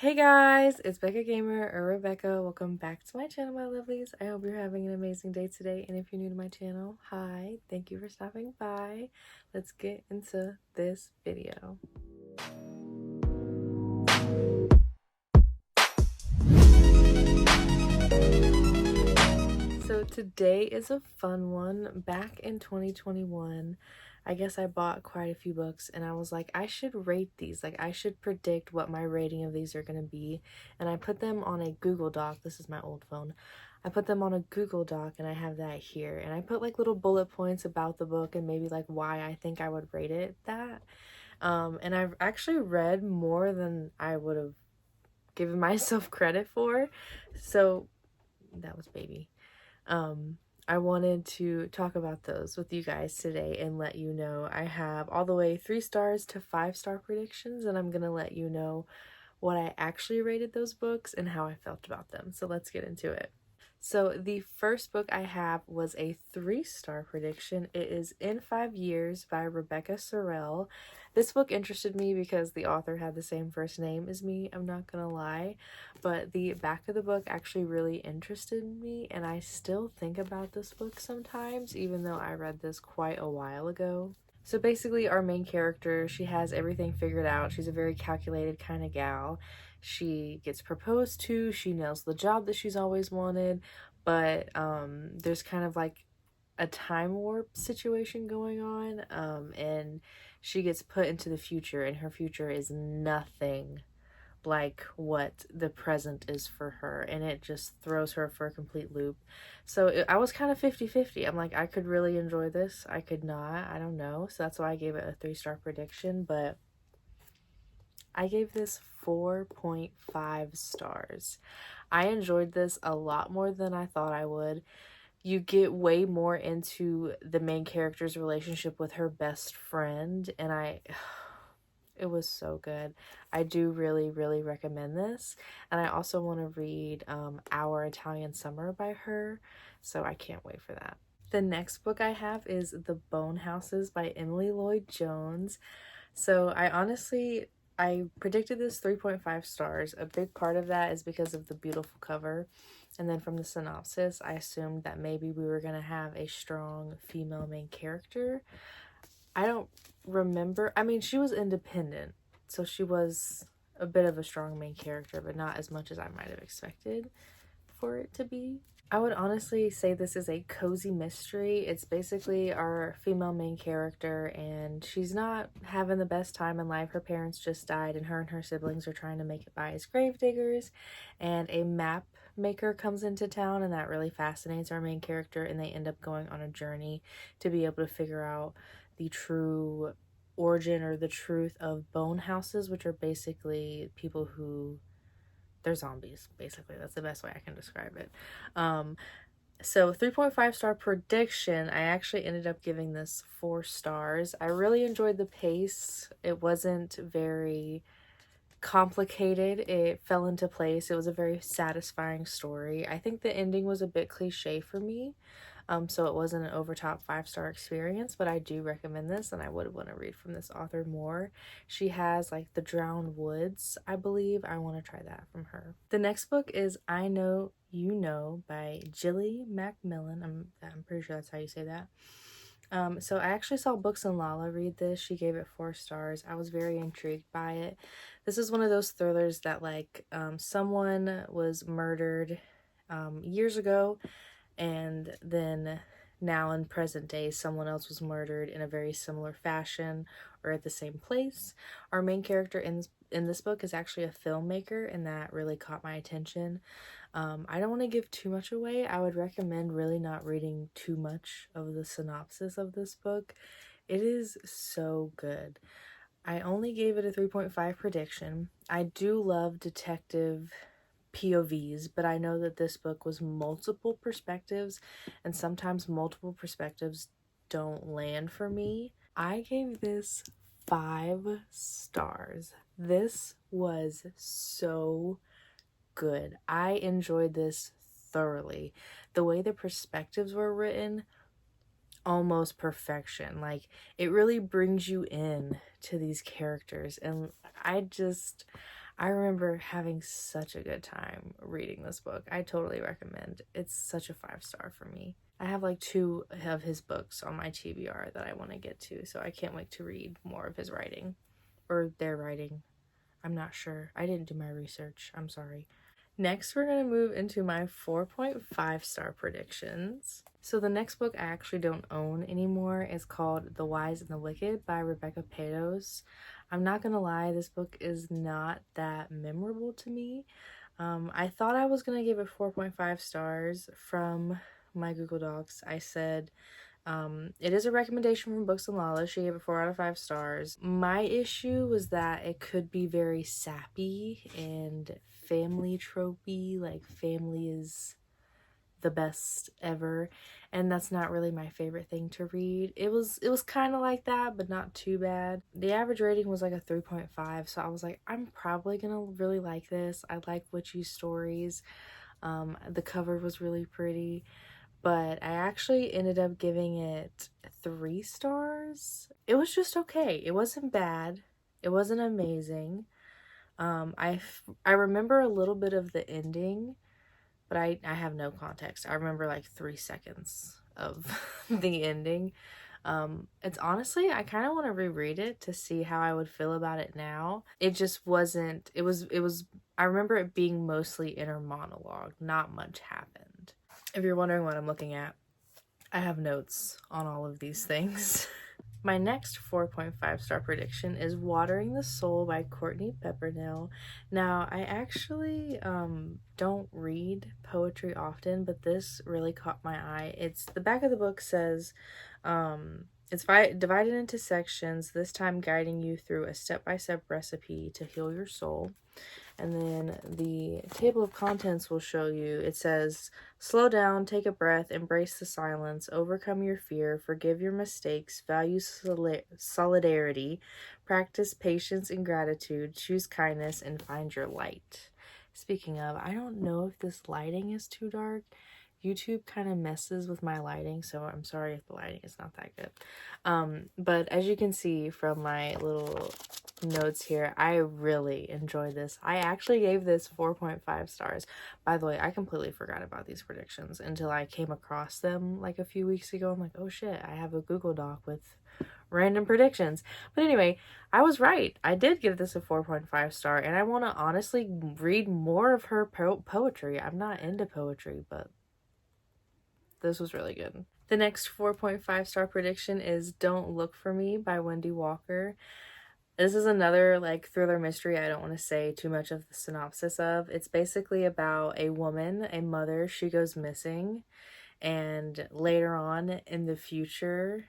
Hey guys, it's Becca Gamer or Rebecca. Welcome back to my channel, my lovelies. I hope you're having an amazing day today. And if you're new to my channel, hi, thank you for stopping by. Let's get into this video. So today is a fun one. Back in 2021, I guess I bought quite a few books and I was like, I should rate these. Like, I should predict what my rating of these are going to be. And I put them on a Google Doc. This is my old phone. I put them on a Google Doc and I have that here. And I put like little bullet points about the book and maybe like why I think I would rate it that. And I've actually read more than I would have given myself credit for. So that was baby. I wanted to talk about those with you guys today and let you know I have all the way 3 stars to 5-star predictions, and I'm gonna let you know what I actually rated those books and how I felt about them. So let's get into it. So the first book I have was a 3-star prediction. It is In 5 Years by Rebecca Sorrell. This book interested me because the author had the same first name as me, I'm not gonna lie, but the back of the book actually really interested me, and I still think about this book sometimes, even though I read this quite a while ago. So basically, our main character, she has everything figured out. She's a very calculated kind of gal. She gets proposed to, she nails the job that she's always wanted, but there's kind of like a time warp situation going on, and she gets put into the future, and her future is nothing like what the present is for her, and it just throws her for a complete loop. So I was kind of 50-50. I'm like, I could really enjoy this, I could not, I don't know. So that's why I gave it a 3-star prediction, but I gave this 4.5 stars. I enjoyed this a lot more than I thought I would. You get way more into the main character's relationship with her best friend, and it was so good. I do really recommend this, and I also want to read Our Italian Summer by her, so I can't wait for that. The next book I have is The Bone Houses by Emily Lloyd Jones. So I predicted this 3.5 stars. A big part of that is because of the beautiful cover. And then from the synopsis, I assumed that maybe we were going to have a strong female main character. I don't remember. I mean, she was independent, so she was a bit of a strong main character, but not as much as I might have expected for it to be. I would honestly say this is a cozy mystery. It's basically our female main character, and she's not having the best time in life. Her parents just died, and her siblings are trying to make it by as gravediggers, and a map maker comes into town, and that really fascinates our main character, and they end up going on a journey to be able to figure out the true origin or the truth of bone houses, which are basically people who, they're zombies, basically. That's the best way I can describe it. So 3.5 star prediction, I actually ended up giving this 4 stars. I really enjoyed the pace. It wasn't very complicated. It fell into place. It was a very satisfying story. I think the ending was a bit cliche for me. So it wasn't an overtop 5-star experience, but I do recommend this, and I would want to read from this author more. She has like The Drowned Woods, I believe. I want to try that from her. The next book is I Know You Know by Jilly Macmillan. I'm pretty sure that's how you say that. So I actually saw Books and Lala read this. She gave it 4 stars. I was very intrigued by it. This is one of those thrillers that like someone was murdered years ago, and then now in present day someone else was murdered in a very similar fashion or at the same place. Our main character in this book is actually a filmmaker, and that really caught my attention. I don't want to give too much away. I would recommend really not reading too much of the synopsis of this book. It is so good. I only gave it a 3.5 prediction. I do love detective POVs, but I know that this book was multiple perspectives, and sometimes multiple perspectives don't land for me. I gave this 5 stars. This was so good. I enjoyed this thoroughly. The way the perspectives were written, almost perfection. Like, it really brings you in to these characters, and I remember having such a good time reading this book. I totally recommend. It's such a 5-star for me. I have like 2 of his books on my TBR that I want to get to, so I can't wait to read more of his writing. Or their writing. I'm not sure. I didn't do my research. I'm sorry. Next, we're going to move into my 4.5-star predictions. So the next book I actually don't own anymore is called The Wise and the Wicked by Rebecca Pados. I'm not going to lie, this book is not that memorable to me. I thought I was going to give it 4.5 stars from my Google Docs. I said it is a recommendation from Books and Lala. She gave it 4 out of 5 stars. My issue was that it could be very sappy and family tropey, like family is the best ever, and that's not really my favorite thing to read. It was kind of like that, but not too bad. The average rating was like a 3.5, so I was like, I'm probably gonna really like this. I like witchy stories. The cover was really pretty, but I actually ended up giving it 3 stars. It was just okay. It wasn't bad. It wasn't amazing. I remember a little bit of the ending, but I have no context. I remember like 3 seconds of the ending. It's honestly, I kind of want to reread it to see how I would feel about it now. It just wasn't, it was, I remember it being mostly inner monologue. Not much happened. If you're wondering what I'm looking at, I have notes on all of these things. My next 4.5-star prediction is Watering the Soul by Courtney Peppernell. Now, I actually don't read poetry often, but this really caught my eye. It's the back of the book says, it's divided into sections, this time guiding you through a step-by-step recipe to heal your soul. And then the table of contents will show you, it says, slow down, take a breath, embrace the silence, overcome your fear, forgive your mistakes, value solidarity, practice patience and gratitude, choose kindness, and find your light. Speaking of, I don't know if this lighting is too dark. YouTube kind of messes with my lighting, so I'm sorry if the lighting is not that good. But as you can see from my little notes here, I really enjoyed this. I actually gave this 4.5 stars. By the way, I completely forgot about these predictions until I came across them like a few weeks ago. I'm like, oh shit, I have a Google Doc with random predictions. But anyway, I was right. I did give this a 4.5 star, and I want to honestly read more of her poetry. I'm not into poetry, but this was really good. The next 4.5-star prediction is Don't Look for Me by Wendy Walker. This is another like thriller mystery I don't want to say too much of the synopsis of. It's basically about a woman, a mother, she goes missing, and later on in the future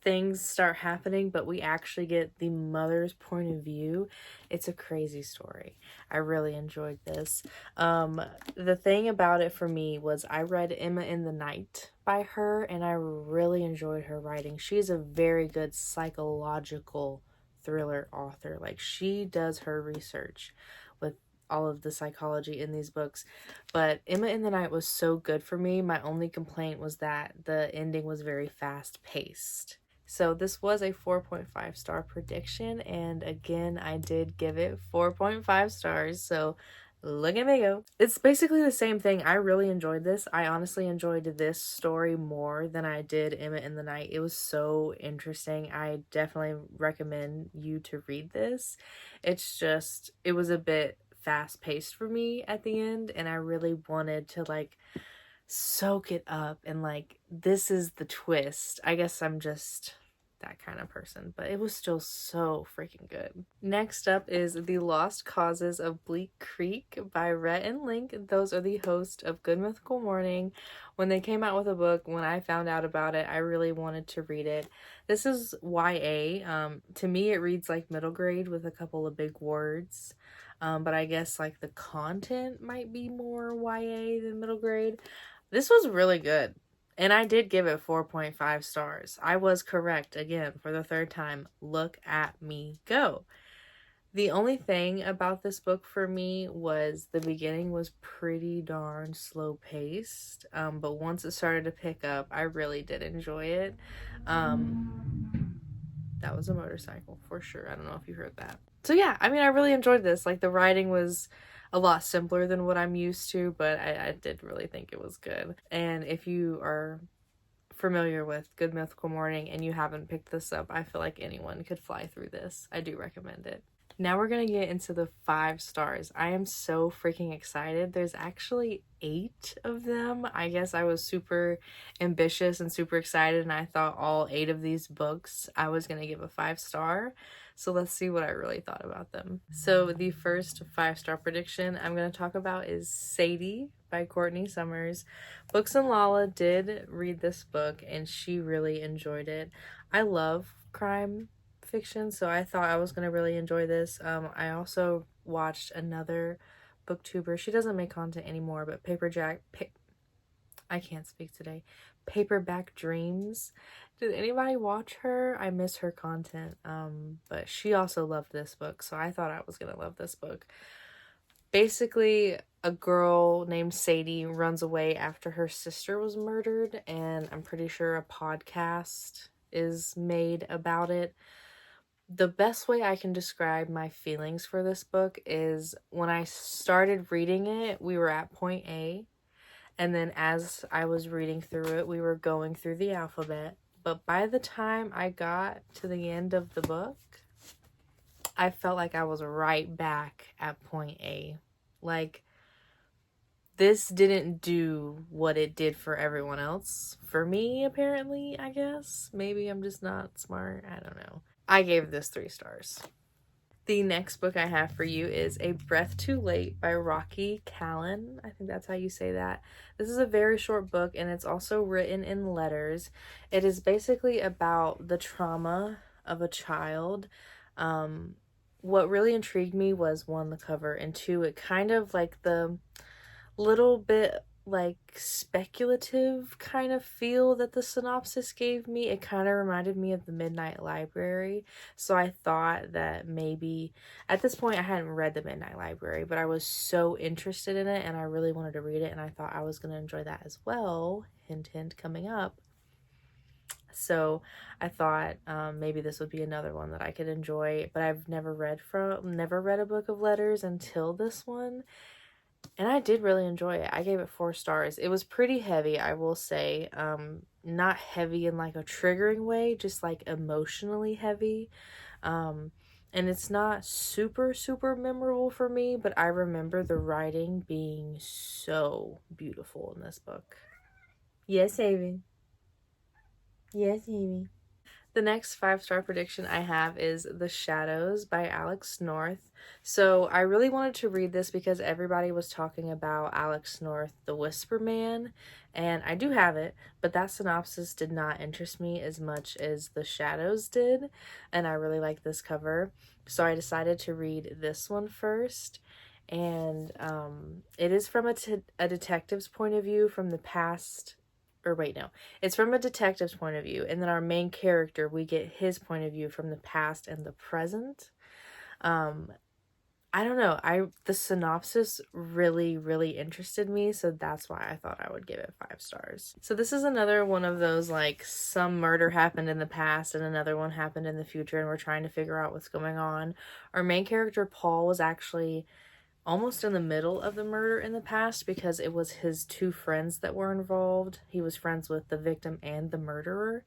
things start happening, but we actually get the mother's point of view. It's a crazy story. I really enjoyed this. The thing about it for me was I read Emma in the Night by her, and I really enjoyed her writing. She's a very good psychological thriller author. Like, she does her research with all of the psychology in these books. But Emma in the Night was so good for me. My only complaint was that the ending was very fast paced. So this was a 4.5 star prediction, and again, I did give it 4.5 stars, so look at me go. It's basically the same thing. I really enjoyed this. I honestly enjoyed this story more than I did Emma in the Night. It was so interesting. I definitely recommend you to read this. It's just, it was a bit fast paced for me at the end, and I really wanted to like soak it up and like, this is the twist. I guess I'm just that kind of person, but it was still so freaking good. Next up is The Lost Causes of Bleak Creek by Rhett and Link. Those are the hosts of Good Mythical Morning. When they came out with a book, when I found out about it, I really wanted to read it. This is YA. To me, it reads like middle grade with a couple of big words. But I guess like the content might be more YA than middle grade. This was really good, and I did give it 4.5 stars. I was correct again for the 3rd time. Look at me go. The only thing about this book for me was the beginning was pretty darn slow paced, but once it started to pick up, I really did enjoy it. That was a motorcycle for sure. I don't know if you heard that. So yeah, I mean, I really enjoyed this. Like, the writing was a lot simpler than what I'm used to, but I did really think it was good. And if you are familiar with Good Mythical Morning and you haven't picked this up, I feel like anyone could fly through this. I do recommend it. Now we're gonna get into the 5 stars. I am so freaking excited. There's actually 8 of them. I guess I was super ambitious and super excited, and I thought all 8 of these books I was gonna give a 5 star. So let's see what I really thought about them. So the first 5 star prediction I'm gonna talk about is Sadie by Courtney Summers. Books and Lala did read this book and she really enjoyed it. I love crime fiction, so I thought I was gonna really enjoy this. I also watched another booktuber. She doesn't make content anymore, but I can't speak today. Paperback Dreams. Did anybody watch her? I miss her content. But she also loved this book, so I thought I was gonna love this book. Basically, a girl named Sadie runs away after her sister was murdered, and I'm pretty sure a podcast is made about it. The best way I can describe my feelings for this book is when I started reading it, we were at point A, and then as I was reading through it, we were going through the alphabet. But by the time I got to the end of the book, I felt like I was right back at point A. Like, this didn't do what it did for everyone else. For me, apparently, I guess. Maybe I'm just not smart. I don't know. I gave this 3 stars. The next book I have for you is A Breath Too Late by Rocky Callan. I think that's how you say that. This is a very short book, and it's also written in letters. It is basically about the trauma of a child. What really intrigued me was, 1, the cover, and 2, it kind of like the little bit like speculative kind of feel that the synopsis gave me. It kind of reminded me of the Midnight Library. So I thought that maybe at this point I hadn't read the Midnight Library, but I was so interested in it and I really wanted to read it, and I thought I was going to enjoy that as well. Hint, hint, coming up. So I thought maybe this would be another one that I could enjoy, but I've never read a book of letters until this one. And I did really enjoy it. I gave it 4 stars. It was pretty heavy, I will say. Not heavy in like a triggering way, just like emotionally heavy. And it's not super, super memorable for me, but I remember the writing being so beautiful in this book. Yes, Amy. Yes, Amy. The next 5 star prediction I have is The Shadows by Alex North. So I really wanted to read this because everybody was talking about Alex North, the Whisper Man, and I do have it, but that synopsis did not interest me as much as The Shadows did, and I really like this cover. So I decided to read this one first, and it is from a detective's point of view from the past. Or wait, no. It's from a detective's point of view, and then our main character, we get his point of view from the past and the present. I don't know. The synopsis really, really interested me, so that's why I thought I would give it 5 stars. So this is another one of those, like, some murder happened in the past and another one happened in the future, and we're trying to figure out what's going on. Our main character, Paul, was actually almost in the middle of the murder in the past because it was his 2 friends that were involved. He was friends with the victim and the murderer,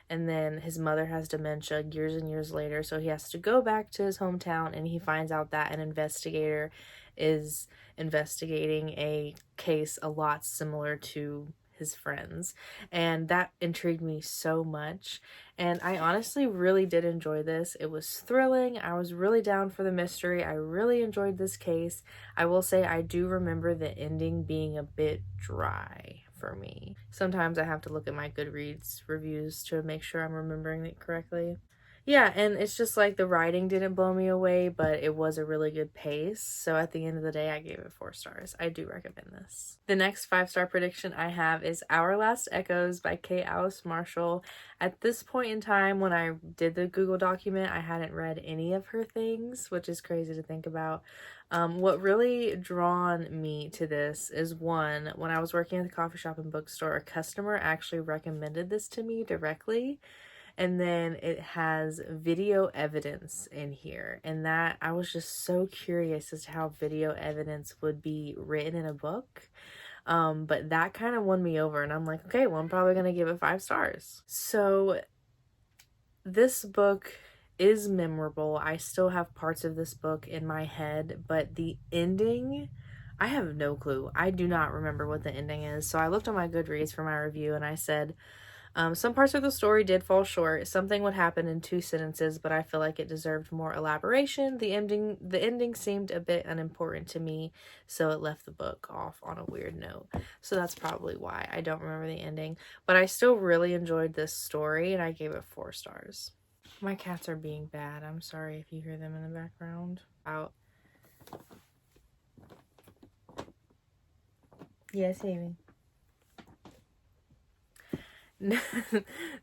and then his mother has dementia years and years later, so he has to go back to his hometown, and he finds out that an investigator is investigating a case a lot similar to his friends, and that intrigued me so much. And I honestly really did enjoy this. It was thrilling. I was really down for the mystery. I really enjoyed this case. I will say I do remember the ending being a bit dry for me. Sometimes I have to look at my Goodreads reviews to make sure I'm remembering it correctly. Yeah, and it's just like the writing didn't blow me away, but it was a really good pace. So at the end of the day, I gave it 4 stars. I do recommend this. The next 5-star prediction I have is Our Last Echoes by Kate Alice Marshall. At this point in time, when I did the Google document, I hadn't read any of her things, which is crazy to think about. What really drawn me to this is, 1, when I was working at the coffee shop and bookstore, a customer actually recommended this to me directly. And then it has video evidence in here. And that, I was just so curious as to how video evidence would be written in a book. But that kind of won me over, and I'm like, okay, well, I'm probably gonna give it 5 stars. So this book is memorable. I still have parts of this book in my head, but the ending, I have no clue. I do not remember what the ending is. So I looked on my Goodreads for my review, and I said, some parts of the story did fall short. Something would happen in 2 sentences, but I feel like it deserved more elaboration. The ending seemed a bit unimportant to me, so it left the book off on a weird note. So that's probably why I don't remember the ending. But I still really enjoyed this story, and I gave it 4 stars. My cats are being bad. I'm sorry if you hear them in the background. Out. Yes, Amy.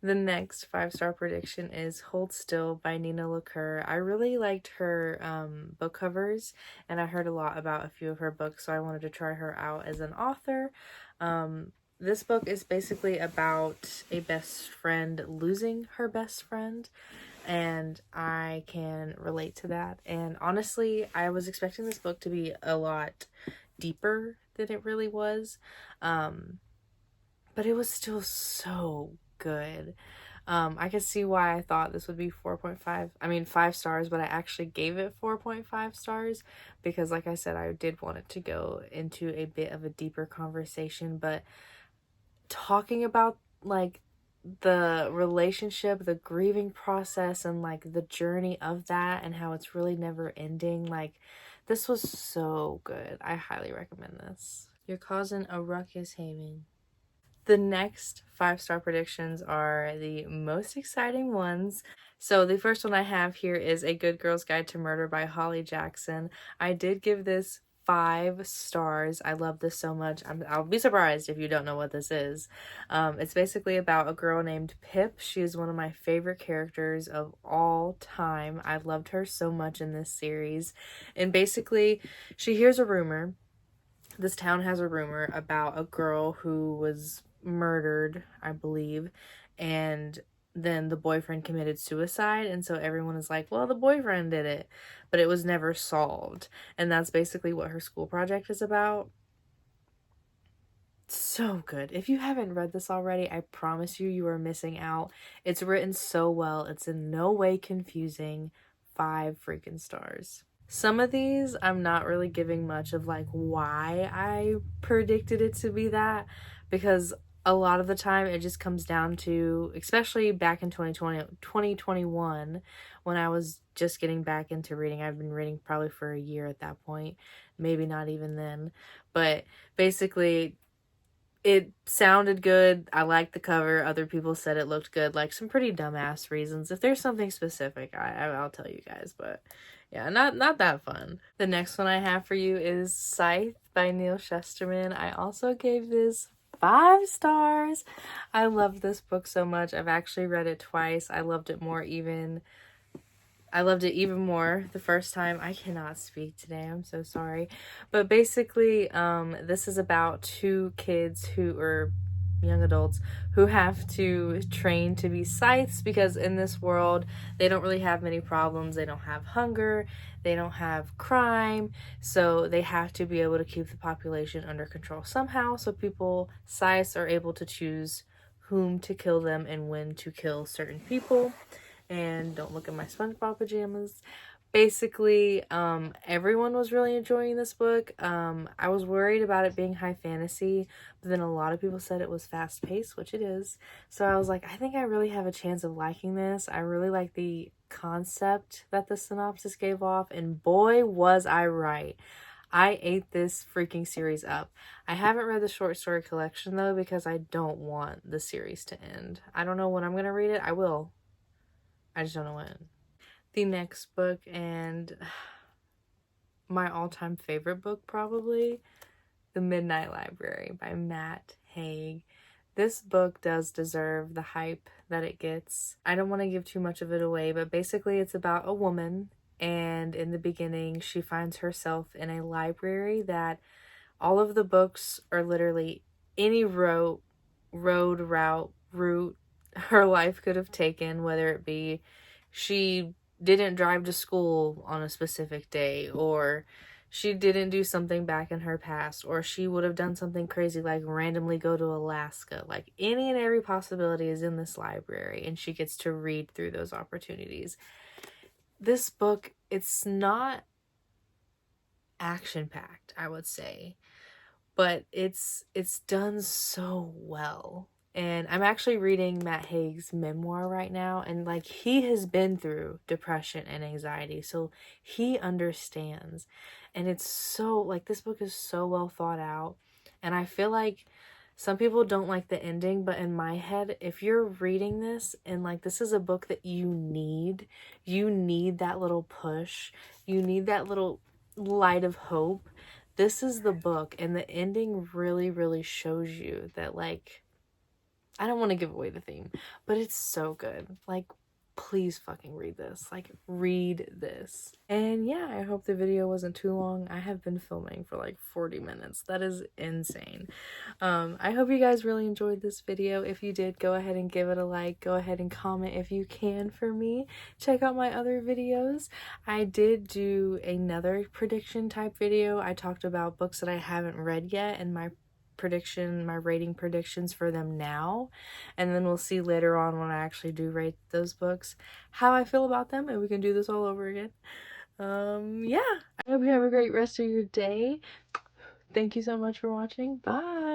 The next 5-star prediction is Hold Still by Nina LaCour. I really liked her book covers, and I heard a lot about a few of her books, so I wanted to try her out as an author. This book is basically about a best friend losing her best friend, and I can relate to that. And honestly, I was expecting this book to be a lot deeper than it really was. But it was still so good. I could see why I thought this would be 5 stars, but I actually gave it 4.5 stars because, like I said, I did want it to go into a bit of a deeper conversation. But talking about like the relationship, the grieving process, and like the journey of that, and how it's really never ending, like this was so good. I highly recommend this. You're causing a ruckus, Haven. The next 5-star predictions are the most exciting ones. So the first one I have here is A Good Girl's Guide to Murder by Holly Jackson. I did give this 5 stars. I love this so much. I'll be surprised if you don't know what this is. It's basically about a girl named Pip. She is one of my favorite characters of all time. I loved her so much in this series. And basically, she hears a rumor. This town has a rumor about a girl who was murdered, I believe, and then the boyfriend committed suicide, and so everyone is like, well, the boyfriend did it, but it was never solved. And that's basically what her school project is about. So good. If you haven't read this already, I promise you, you are missing out. It's written so well. It's in no way confusing. 5 freaking stars. Some of these, I'm not really giving much of like why I predicted it to be that, because a lot of the time it just comes down to, especially back in 2021, when I was just getting back into reading. I've been reading probably for a year at that point, maybe not even then. But basically, it sounded good. I liked the cover. Other people said it looked good. Like some pretty dumbass reasons. If there's something specific, I'll tell you guys. But yeah, not that fun. The next one I have for you is Scythe by Neil Shusterman. I also gave this 5 stars. I love this book so much. I've actually read it twice. I loved it even more the first time. I cannot speak today. I'm so sorry. But basically, this is about 2 kids who are young adults who have to train to be scythes, because in this world they don't really have many problems. They don't have hunger, they don't have crime, so they have to be able to keep the population under control somehow. So scythes are able to choose whom to kill them and when to kill certain people. And don't look at my SpongeBob pajamas. Basically, everyone was really enjoying this book. I was worried about it being high fantasy, but then a lot of people said it was fast paced, which it is. So I was like, I think I really have a chance of liking this. I really like the concept that the synopsis gave off, and boy, was I right. I ate this freaking series up. I haven't read the short story collection though, because I don't want the series to end. I don't know when I'm gonna read it. I will. I just don't know when. The next book, and my all-time favorite book probably, The Midnight Library by Matt Haig. This book does deserve the hype that it gets. I don't want to give too much of it away, but basically it's about a woman, and in the beginning she finds herself in a library that all of the books are literally any route, her life could have taken, whether it be she didn't drive to school on a specific day, or she didn't do something back in her past, or she would have done something crazy like randomly go to Alaska. Like any and every possibility is in this library, and she gets to read through those opportunities. This book, it's not action packed, I would say, but it's done so well. And I'm actually reading Matt Haig's memoir right now, and like he has been through depression and anxiety, so he understands. And it's so like this book is so well thought out, and I feel like some people don't like the ending, but in my head, if you're reading this and like this is a book that you need that little push, you need that little light of hope, this is the book. And the ending really, really shows you that, like, I don't want to give away the theme, but it's so good. Like, please fucking read this. Like, read this. And yeah, I hope the video wasn't too long. I have been filming for like 40 minutes. That is insane. I hope you guys really enjoyed this video. If you did, go ahead and give it a like. Go ahead and comment if you can for me. Check out my other videos. I did do another prediction type video. I talked about books that I haven't read yet and my rating predictions for them now, and then we'll see later on when I actually do rate those books how I feel about them, and we can do this all over again. Yeah, I hope you have a great rest of your day. Thank you so much for watching. Bye.